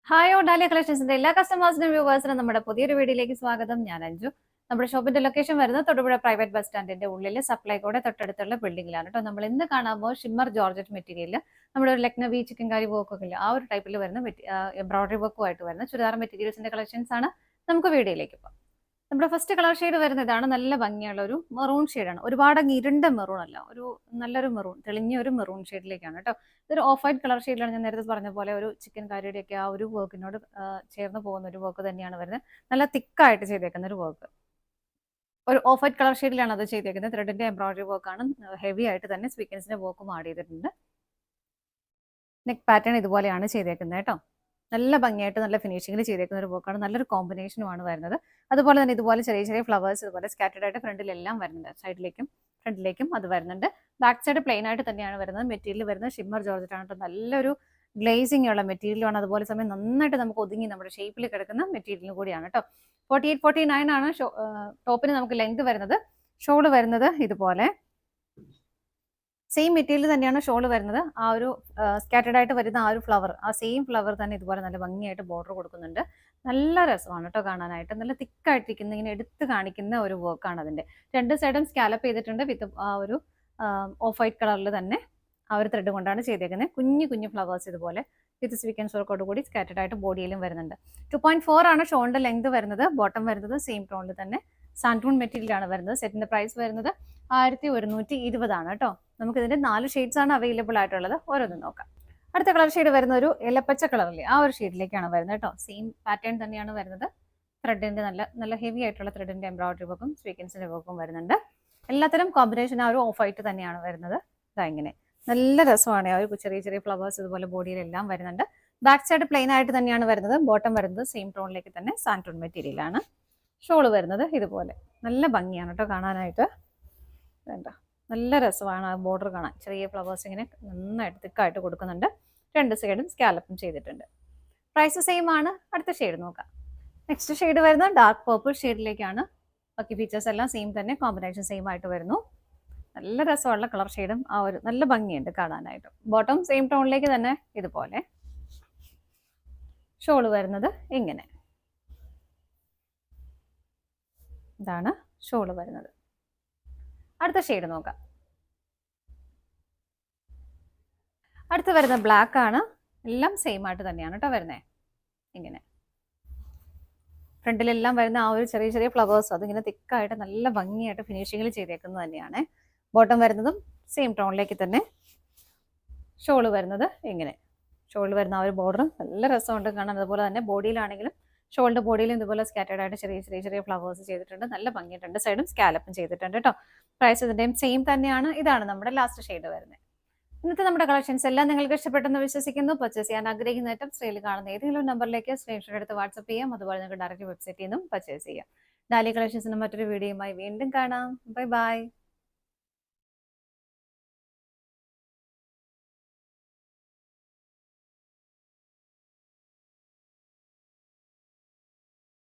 Hi dahlia കളക്ഷൻസിന്റെ എല്ലാ കസ്റ്റമേഴ്സിനും വ്യൂവേഴ്സിനും നമ്മുടെ പുതിയൊരു വീഡിയോയിലേക്ക് സ്വാഗതം. ഞാൻ അഞ്ജു. നമ്മുടെ ഷോപ്പിന്റെ ലൊക്കേഷൻ വരുന്നത് തൊടുപുഴ പ്രൈവറ്റ് ബസ് സ്റ്റാൻഡിന്റെ ഉള്ളിൽ സപ്ലൈകോടെ തൊട്ടടുത്തുള്ള ബിൽഡിംഗിലാണ് കേട്ടോ. നമ്മൾ ഇന്ന് കാണാമ്പോൾ ഷിമ്മർ ജോർജറ്റ് മെറ്റീരിയൽ നമ്മുടെ ഒരു ലക്നവി ചിക്കൻകാരി വർക്കൊക്കെ ഇല്ല, ആ ഒരു ടൈപ്പിൽ വരുന്ന എംബ്രോയിഡറി വർക്കുമായിട്ട് വരുന്ന ചുരിദാർ മെറ്റീരിയൽസിന്റെ കളക്ഷൻസ് ആണ്. നമുക്ക് വീഡിയോയിലേക്ക് പോകാം. നമ്മുടെ ഫസ്റ്റ് കളർ ഷെയ്ഡ് വരുന്ന ഇതാണ്. നല്ല ഭംഗിയുള്ള ഒരു മെറൂൺ ഷെയ്ഡാണ്. ഒരുപാട് ഇരുണ്ട മെറൂൺ അല്ല, ഒരു നല്ലൊരു മെറൂൺ, തെളിഞ്ഞ ഒരു മെറൂൺ ഷെയ്ഡിലേക്കാണ് കേട്ടോ. ഇതൊരു ഓഫ് വൈറ്റ് കളർ ഷെയ്ഡിലാണ്. ഞാൻ നേരത്തെ പറഞ്ഞ പോലെ ഒരു ചിക്കൻ കാരിയുടെ ഒക്കെ ആ ഒരു വർക്കിനോട് ചേർന്ന് പോകുന്ന ഒരു വർക്ക് തന്നെയാണ് വരുന്നത്. നല്ല തിക്കായിട്ട് ചെയ്തേക്കുന്ന ഒരു വർക്ക്. ഒരു ഓഫ് വൈറ്റ് കളർ ഷെയ്ഡിലാണ് അത് ചെയ്തേക്കുന്നത്. ത്രെഡിന്റെ എംബ്രോയിഡറി വർക്കാണ്. ഹെവി ആയിട്ട് തന്നെ സ്വീക്കൻസിന്റെ വർക്കും ആഡ് ചെയ്തിട്ടുണ്ട്. നെക്ക് പാറ്റേൺ ഇതുപോലെയാണ് ചെയ്തേക്കുന്നത് കേട്ടോ. നല്ല ഭംഗിയായിട്ട് നല്ല ഫിനിഷിംഗിൽ ചെയ്തേക്കുന്ന ഒരു വർക്കാണ്. നല്ലൊരു കോമ്പിനേഷനുമാണ് വരുന്നത്. അതുപോലെ തന്നെ ഇതുപോലെ ചെറിയ ചെറിയ ഫ്ലവേഴ്സ് ഇതുപോലെ സ്കാറ്റേഡ് ആയിട്ട് ഫ്രണ്ടിലെല്ലാം വരുന്നുണ്ട്. സൈഡിലേക്കും ഫ്രണ്ടിലേക്കും അത് വരുന്നുണ്ട്. ബാക്ക് സൈഡ് പ്ലെയിൻ ആയിട്ട് തന്നെയാണ് വരുന്നത്. മെറ്റീരിയൽ വരുന്നത് ഷിമ്മർ ജോർജറ്റ് ആണ് കേട്ടോ. നല്ലൊരു ഗ്ലേസിംഗ് ഉള്ള മെറ്റീരിയലാണ്. അതുപോലെ സമയം നന്നായിട്ട് നമുക്ക് ഒതുങ്ങി നമ്മുടെ ഷേപ്പിൽ കിടക്കുന്ന മെറ്റീരിയലും കൂടിയാണ് കേട്ടോ. 48-49 ആണ് ടോപ്പിന് നമുക്ക് ലെങ്ത് വരുന്നത്. ഷോള് വരുന്നത് ഇതുപോലെ സെയിം മെറ്റീരിയൽ തന്നെയാണ് ഷോള് വരുന്നത്. ആ ഒരു സ്കാറ്റേഡ് ആയിട്ട് വരുന്ന ആ ഒരു ഫ്ലവർ, ആ സെയിം ഫ്ലവർ തന്നെ ഇതുപോലെ നല്ല ഭംഗിയായിട്ട് ബോർഡർ കൊടുക്കുന്നുണ്ട്. നല്ല രസമാണ് കേട്ടോ കാണാനായിട്ട്. നല്ല തിക്കായിട്ടിരിക്കുന്ന ഇങ്ങനെ എടുത്ത് കാണിക്കുന്ന ഒരു വർക്കാണ് അതിന്റെ. രണ്ട് സൈഡും സ്കാലപ്പ് ചെയ്തിട്ടുണ്ട് വിത്ത് ആ ഒരു ഓഫ് വൈറ്റ് കളറിൽ തന്നെ ആ ഒരു ത്രെഡ് കൊണ്ടാണ് ചെയ്തേക്കുന്നത്. കുഞ്ഞു കുഞ്ഞു ഫ്ലവേഴ്സ് ഇതുപോലെ വിത്ത് സ്വീക്കൻസ് വർക്കോട് കൂടി സ്കാറ്റേഡ് ആയിട്ട് ബോഡിയിലും വരുന്നുണ്ട്. 2.4 ആണ് ഷോളിന്റെ ലെങ്ത് വരുന്നത്. ബോട്ടം വരുന്നത് സെയിം ടോണിൽ തന്നെ സാൻഡൂൺ മെറ്റീരിയൽ ആണ് വരുന്നത്. സെറ്റിന്റെ പ്രൈസ് വരുന്നത് 1120 ആണ് കേട്ടോ. നമുക്ക് ഇതിന്റെ 4 ഷെയ്ഡ്സ് ആണ് അവൈലബിൾ ആയിട്ടുള്ളത്. ഓരോന്നും നോക്കാം. അടുത്ത കളർ ഷെയ്ഡ് വരുന്ന ഒരു ഇലപ്പച്ച കളറിൽ ആ ഒരു ഷെയ്ഡിലേക്കാണ് വരുന്നത് കേട്ടോ. സെയിം പാറ്റേൺ തന്നെയാണ് വരുന്നത്. ത്രെഡിന്റെ നല്ല ഹെവി ആയിട്ടുള്ള ത്രെഡിന്റെ എംബ്രോയിഡറി വർക്കും സ്വീക്കൻസിന്റെ വർക്കും വരുന്നുണ്ട്. എല്ലാത്തരം കോമ്പിനേഷൻ ആ ഒരു ഓഫ് വൈറ്റ് തന്നെയാണ് വരുന്നത്. ഇതാ ഇങ്ങനെ നല്ല രസമാണ്. ആ ഒരു ചെറിയ ചെറിയ ഫ്ലവേഴ്സ് ഇതുപോലെ ബോഡിയിലെല്ലാം വരുന്നുണ്ട്. ബാക്ക് സൈഡ് പ്ലെയിൻ ആയിട്ട് തന്നെയാണ് വരുന്നത്. ബോട്ടം വരുന്നത് സെയിം ടോണിലേക്ക് തന്നെ സാൻഡൂൺ മെറ്റീരിയലാണ്. ഷോള് വരുന്നത് ഇതുപോലെ നല്ല ഭംഗിയാണ് കേട്ടോ കാണാനായിട്ട്. വേണ്ട നല്ല രസമാണ് ആ ബോർഡർ കാണാൻ. ചെറിയ ഫ്ലവേഴ്സ് ഇങ്ങനെ നന്നായിട്ട് തിക്കായിട്ട് കൊടുക്കുന്നുണ്ട്. രണ്ട് സൈഡും സ്കാലപ്പും ചെയ്തിട്ടുണ്ട്. പ്രൈസ് സെയിം ആണ്. അടുത്ത ഷെയ്ഡ് നോക്കാം. നെക്സ്റ്റ് ഷെയ്ഡ് വരുന്നത് ഡാർക്ക് പർപ്പിൾ ഷെയ്ഡിലേക്കാണ്. ബാക്കി ഫീച്ചേഴ്സ് എല്ലാം സെയിം തന്നെ, കോമ്പിനേഷൻ സെയിം ആയിട്ട് വരുന്നു. നല്ല രസമുള്ള കളർ ഷെയ്ഡും ആ ഒരു നല്ല ഭംഗിയുണ്ട് കാണാനായിട്ട്. ബോട്ടം സെയിം ടോണിലേക്ക് തന്നെ ഇതുപോലെ. ഷോള് വരുന്നത് ഇങ്ങനെ. ഇതാണ് ഷോള് വരുന്നത്. അടുത്ത ഷെയ്ഡ് നോക്കാം. അടുത്ത് വരുന്ന ബ്ലാക്ക് ആണ്. എല്ലാം സെയിം ആയിട്ട് തന്നെയാണ് കേട്ടോ വരുന്നത്. ഇങ്ങനെ ഫ്രണ്ടിലെല്ലാം വരുന്ന ആ ഒരു ചെറിയ ചെറിയ ഫ്ലവേഴ്സ് അതിങ്ങനെ തിക്കായിട്ട് നല്ല ഭംഗിയായിട്ട് ഫിനിഷിങ്ങിൽ ചെയ്തേക്കുന്നത് തന്നെയാണ്. ബോട്ടം വരുന്നതും സെയിം ടോണിലേക്ക് തന്നെ. ഷോള് വരുന്നത് ഇങ്ങനെ. ഷോളിൽ വരുന്ന ആ ഒരു ബോർഡർ നല്ല രസമുണ്ട് കാണാൻ. അതുപോലെ തന്നെ ബോഡിയിലാണെങ്കിലും ഷോളിന്റെ ബോഡിയിലും ഇതുപോലെ സ്കാറ്റേഡ് ആയിട്ട് ചെറിയ ചെറിയ ചെറിയ ഫ്ലവേഴ്സ് ചെയ്തിട്ടുണ്ട്. നല്ല ഭംഗിയിട്ടുണ്ട്. സൈഡും സ്കാലപ്പും ചെയ്തിട്ടുണ്ട് കേട്ടോ. പ്രൈസ് ഇതിന്റെയും സെയിം തന്നെയാണ്. ഇതാണ് നമ്മുടെ ലാസ്റ്റ് ഷെയ്ഡ് വരുന്നത്. ഇന്നത്തെ നമ്മുടെ കളക്ഷൻസ് എല്ലാം നിങ്ങൾക്ക് ഇഷ്ടപ്പെട്ടെന്ന് വിശ്വസിക്കുന്നു. പർച്ചേസ് ചെയ്യാൻ ആഗ്രഹിക്കുന്ന ഐറ്റം സ്ക്രീനിൽ കാണുന്ന ഏതെങ്കിലും നമ്പറിലേക്ക് സ്ക്രീൻഷോട്ട് എടുത്ത് വാട്സ്ആപ്പ് ചെയ്യാം. അതുപോലെ നിങ്ങൾക്ക് ഡയറക്റ്റ് വെബ്സൈറ്റിൽ നിന്നും പർച്ചേസ് ചെയ്യാം. ഡാലി കളക്ഷൻസിന് മറ്റൊരു വീഡിയോയുമായി വീണ്ടും കാണാം. Bye bye.